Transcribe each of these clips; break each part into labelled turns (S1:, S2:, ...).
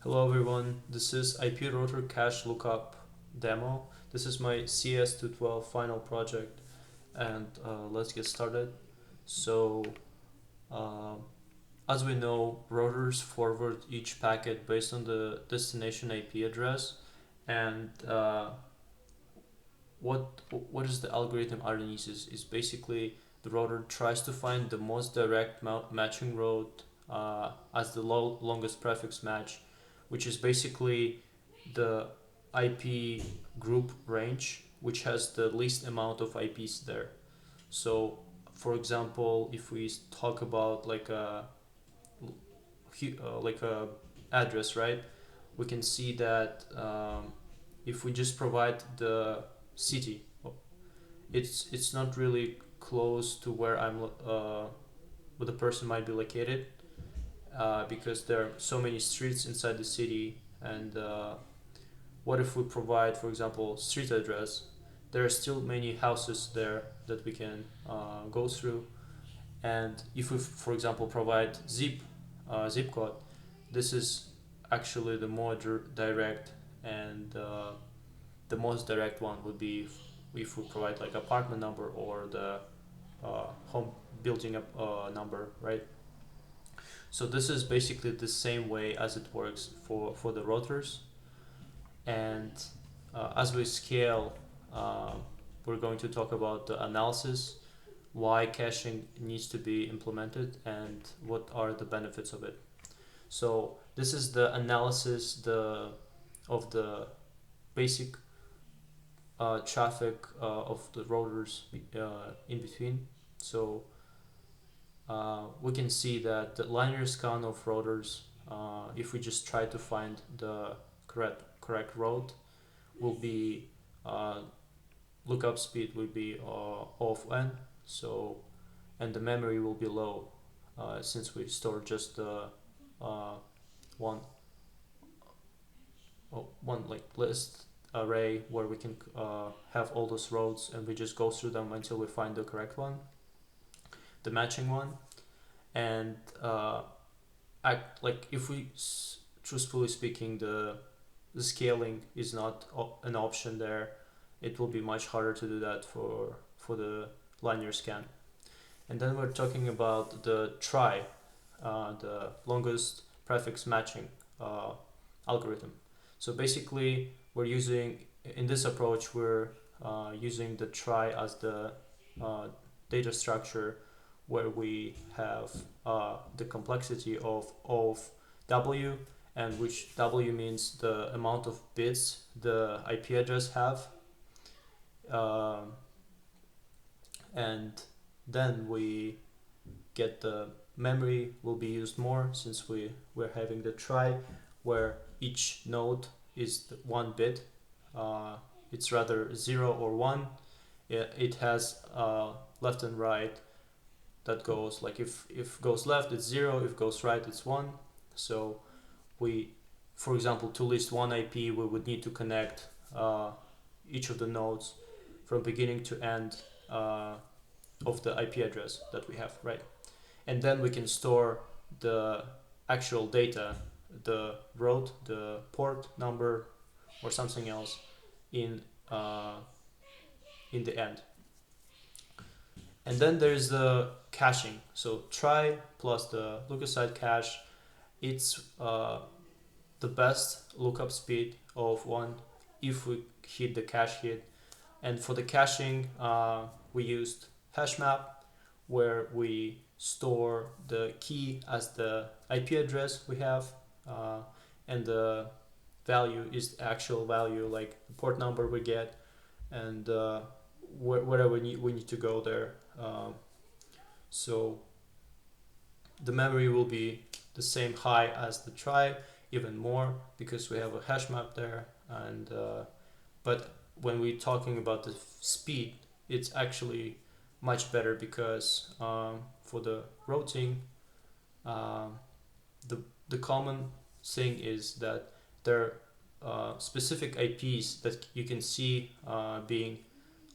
S1: Hello everyone, this is IP router cache lookup demo. This is my CS212 final project and let's get started. So uh, as we know, routers forward each packet based on the destination IP address, and what is the algorithm underneath is basically the router tries to find the most direct matching route as the longest prefix match, which is basically the IP group range, which has the least amount of IPs there. So, for example, if we talk about like a address, right? We can see that if we just provide the city, it's not really close to where the person might be located, because there are so many streets inside the city. And what if we provide, for example, street address? There are still many houses there that we can go through. And if we, for example, provide zip code, this is actually the more direct, and the most direct one would be if we provide like apartment number or the home building up number, right? So this is basically the same way as it works for the routers. And as we scale, uh, we're going to talk about the analysis, why caching needs to be implemented, and what are the benefits of it. So this is the analysis of the basic traffic of the routers in between. So we can see that the linear scan of routers, if we just try to find the correct route, will be uh, lookup speed will be O of n. So, and the memory will be low, since we store just uh, one one like list array where we can have all those roads, and we just go through them until we find the correct one, the matching one. And act like if we truthfully speaking, the scaling is not an option there. It will be much harder to do that for the linear scan. And then we're talking about the try, the longest prefix matching uh, algorithm. So basically, we're using in this approach we're using the try as the uh, data structure, where we have the complexity of W, and which W means the amount of bits the IP address have. Um, and then we get the memory will be used more, since we're having the try where each node is one bit. It's rather 0 or 1. It has left and right that goes like, if goes left it's 0, if goes right it's 1. So we, for example, to list one IP, we would need to connect each of the nodes from beginning to end of the IP address that we have, right? And then we can store the actual data, the road, the port number, or something else in uh, in the end. And then there's the caching. So try plus the look-aside cache, it's the best lookup speed of one if we hit the cache hit. And for the caching, we used hash map, where we store the key as the IP address we have, and the value is the actual value, like the port number we get, and wherever we need to go there. So the memory will be the same high as the try, even more, because we have a hash map there. And but when we're talking about the speed, it's actually much better, because for the routing, um, the common thing is that there are specific IPs that you can see being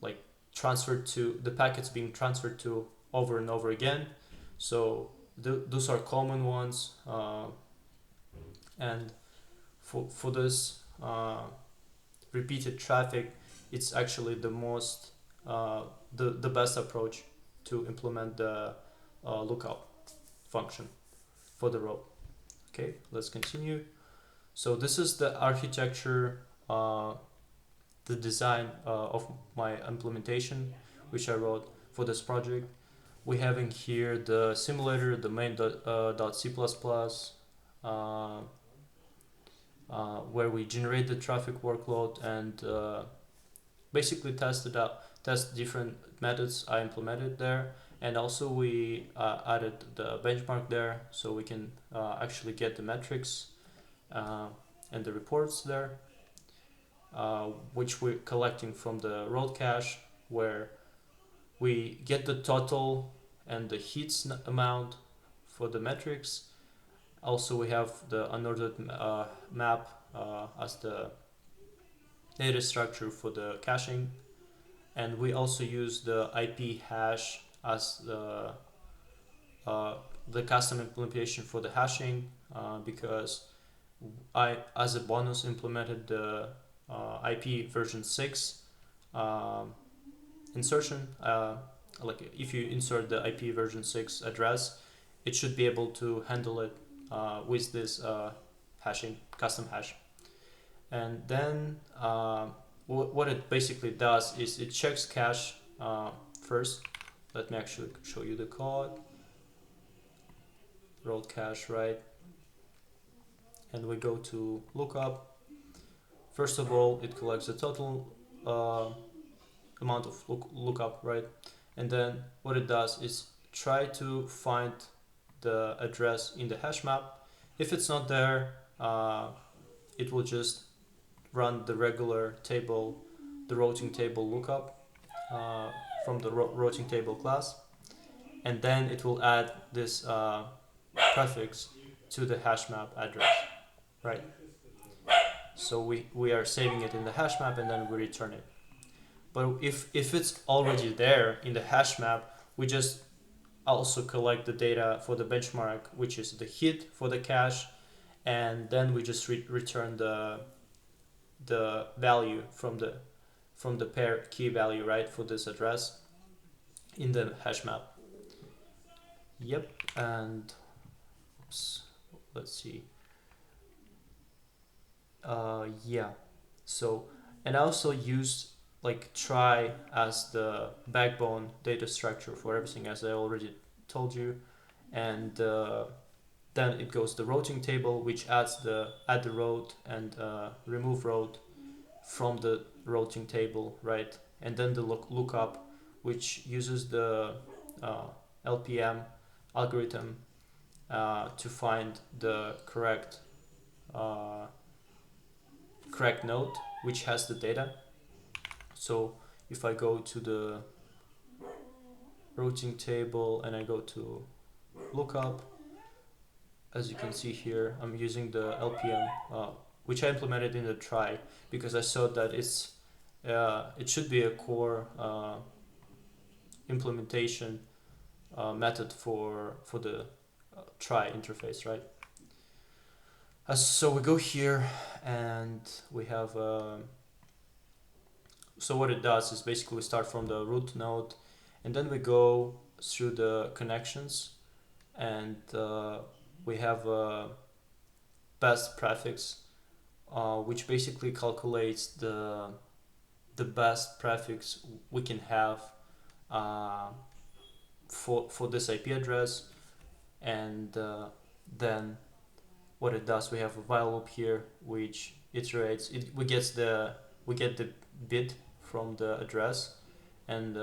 S1: like transferred to the packets being transferred to over and over again. So those are common ones, and for this repeated traffic, it's actually the most the best approach to implement the lookup function for the row. Okay, let's continue. So this is the architecture, the design of my implementation, which I wrote for this project. We have in here the simulator, the main.c++, where we generate the traffic workload and basically test different methods I implemented there. And also we added the benchmark there, so we can actually get the metrics and the reports there, which we're collecting from the road cache, where we get the total and the hits amount for the metrics. Also, we have the unordered map as the data structure for the caching, and we also use the IP hash as the custom implementation for the hashing, because I, as a bonus, implemented the IP version 6 insertion. Like if you insert the IP version 6 address, it should be able to handle it with this hashing, custom hash. And then what it basically does is it checks cache first. Let me actually show you the code. Road cache, right? And we go to lookup. First of all, it collects the total amount of lookup, right? And then what it does is try to find the address in the hash map. If it's not there, it will just run the regular table, the routing table lookup from the routing table class, and then it will add this prefix to the hash map address, right? So we are saving it in the hash map and then we return it. But if it's already there in the hash map, we just also collect the data for the benchmark, which is the hit for the cache, and then we just return the value from the pair key value, right, for this address in the hash map. Yep. And oops, let's see. Yeah. So, and I also used like try as the backbone data structure for everything, as I already told you. And then it goes the routing table, which adds the add the road and remove road from the routing table, right? And then the lookup, which uses the LPM algorithm to find the correct node which has the data. So if I go to the routing table and I go to lookup, as you can see here, I'm using the LPM, which I implemented in the try because I saw that it should be a core implementation method for the try interface, right? So we go here and we have so what it does is basically we start from the root node and then we go through the connections, and we have a best prefix, which basically calculates the best prefix we can have for this IP address. And then what it does, we have a while loop here which iterates. We get the bit from the address and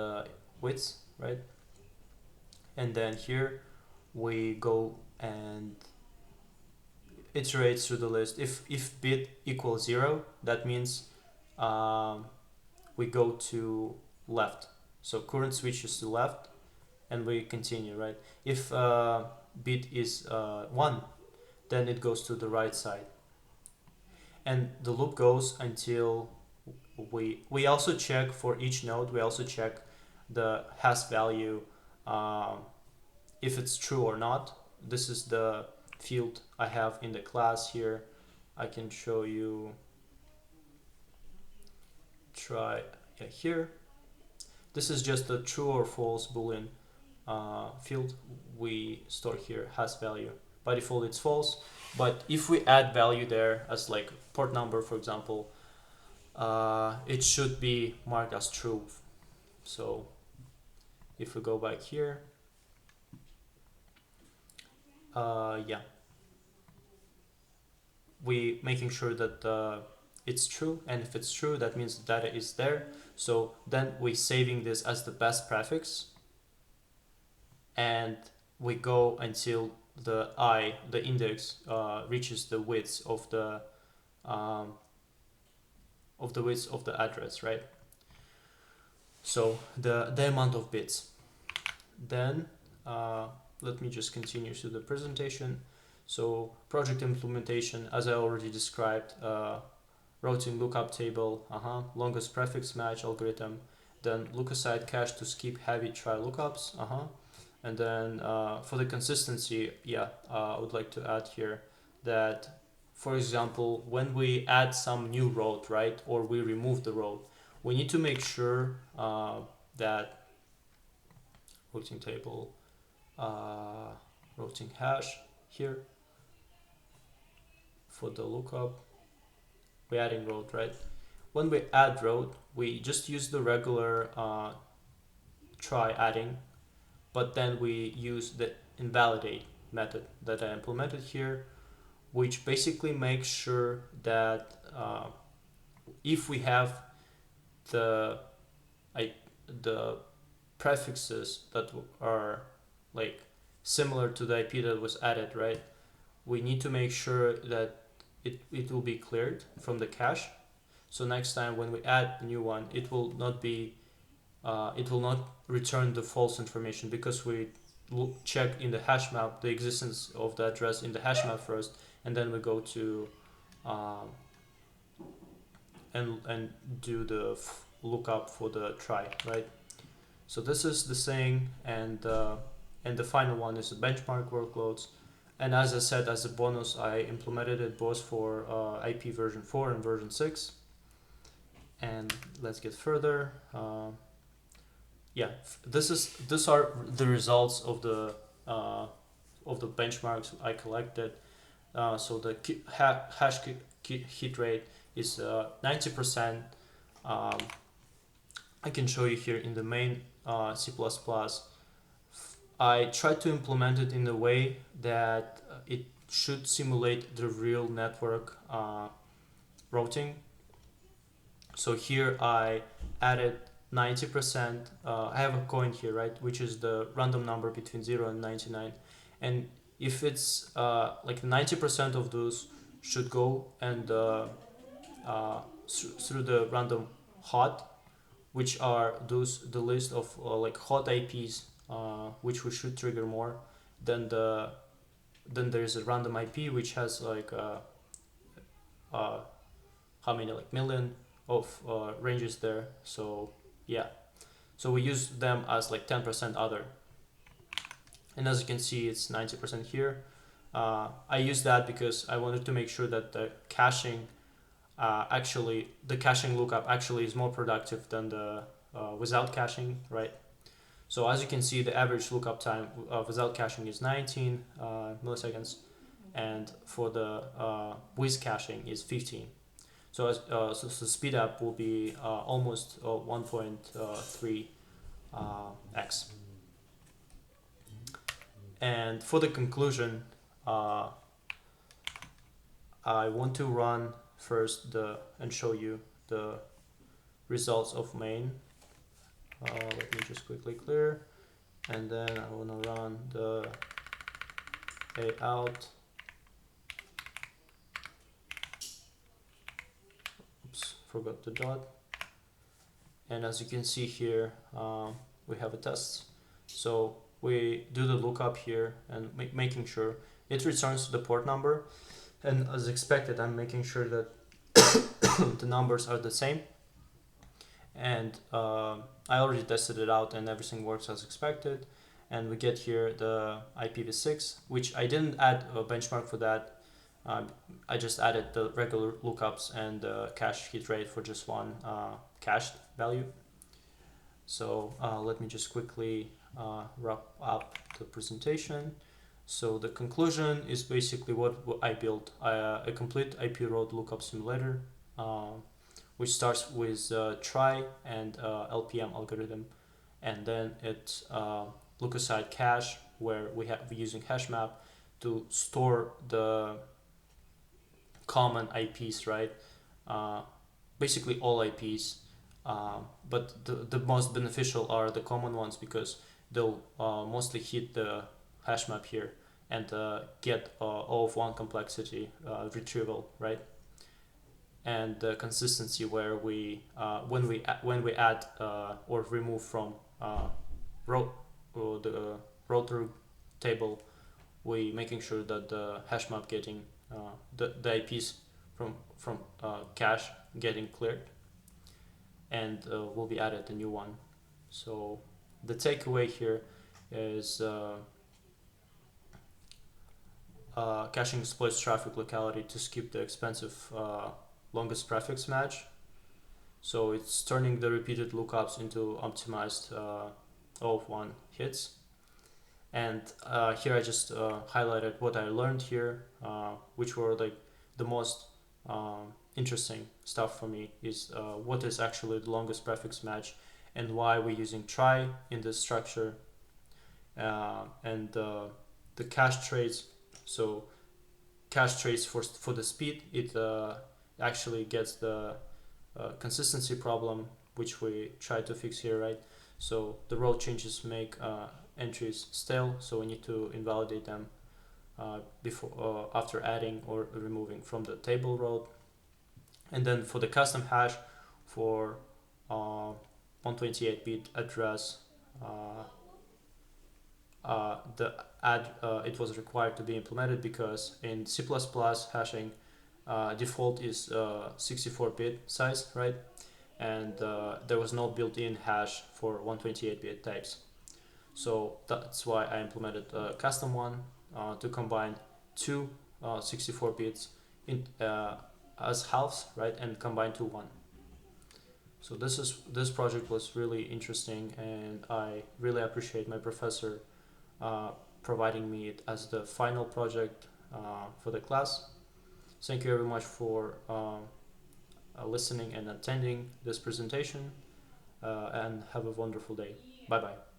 S1: width, right? And then here we go and iterates through the list. If bit equals 0, that means we go to left. So current switches to left, and we continue, right? If bit is 1, then it goes to the right side. And the loop goes until we also check for each node. We also check the hash value, if it's true or not. This is the field I have in the class here. I can show you, try here. This is just a true or false boolean field we store here, has value. By default it's false, but if we add value there as like port number, for example, it should be marked as true. So if we go back here, yeah, we making sure that it's true, and if it's true, that means the data is there. So then we saving this as the best prefix, and we go until the index reaches the width of the width of the address, right? So the amount of bits. Then let me just continue to the presentation. So project implementation, as I already described, routing lookup table, longest prefix match algorithm, then look aside cache to skip heavy try lookups, and then for the consistency, I would like to add here that, for example, when we add some new road, right, or we remove the road, we need to make sure that routing table, routing hash here for the lookup, we're adding road, right? When we add road, we just use the regular try adding, but then we use the invalidate method that I implemented here, which basically makes sure that if we have the prefixes that are like similar to the IP that was added, right, we need to make sure that it will be cleared from the cache. So next time when we add a new one, it will not be it will not return the false information, because we check in the hash map the existence of the address in the hash map first, and then we go to and do the lookup for the try, right? So this is the saying, and the final one is the benchmark workloads. And as I said, as a bonus, I implemented it both for IP version 4 and version 6. And let's get further. These are the results of the benchmarks I collected. So the hash hit rate is 90%. I can show you here in the main C++. I tried to implement it in a way that it should simulate the real network routing. So here I added 90%. I have a coin here, right, which is the random number between 0 and 99. And if it's like 90% of those should go and through the random hot, which are the list of like hot IPs which we should trigger more. Then there's a random IP which has like how many, like million of ranges there. So yeah, so we use them as like 10% other, and as you can see it's 90% here. I use that because I wanted to make sure that the caching the caching lookup actually is more productive than the without caching, right? So as you can see, the average lookup time without caching is 19 milliseconds, and for the with caching is 15. So so speed up will be almost 1.3 x. And for the conclusion, I want to run first and show you the results of main. Let me just quickly clear, and then I want to run the a out. Oops, forgot the dot. And as you can see here, we have a test. So we do the lookup here and making sure it returns the port number, and as expected, I'm making sure that the numbers are the same. And I already tested it out and everything works as expected. And we get here the IPv6, which I didn't add a benchmark for that. Um, I just added the regular lookups and the cache hit rate for just one cached value. So let me just quickly wrap up the presentation. So the conclusion is basically what I built: a complete IP road lookup simulator, which starts with try and LPM algorithm, and then it's look-aside cache where we're using hash map to store the common IPs, right? Uh, Basically all IPs, but the most beneficial are the common ones because they'll mostly hit the hash map here and get O of one complexity retrieval, right? And the consistency where when we add or remove from row the row through table, we making sure that the hash map getting the IPs from cache getting cleared, and will be added a new one. So the takeaway here is caching exploits traffic locality to skip the expensive longest prefix match. So it's turning the repeated lookups into optimized O of one hits. And here I just highlighted what I learned here, which were like the most interesting stuff for me is what is actually the longest prefix match and why we're using try in this structure, and the cache trace. So cache trace for the speed, it actually gets the consistency problem which we try to fix here, right? So the row changes make entries stale, so we need to invalidate them before after adding or removing from the table row. And then for the custom hash for 128-bit address, the add it was required to be implemented because in C++ hashing default is 64-bit size, right? And there was no built-in hash for 128-bit types. So that's why I implemented a custom one to combine two 64 bits in as halves, right, and combine to one. So this project was really interesting, and I really appreciate my professor uh, providing me it as the final project for the class. Thank you very much for listening and attending this presentation, and have a wonderful day. Bye bye.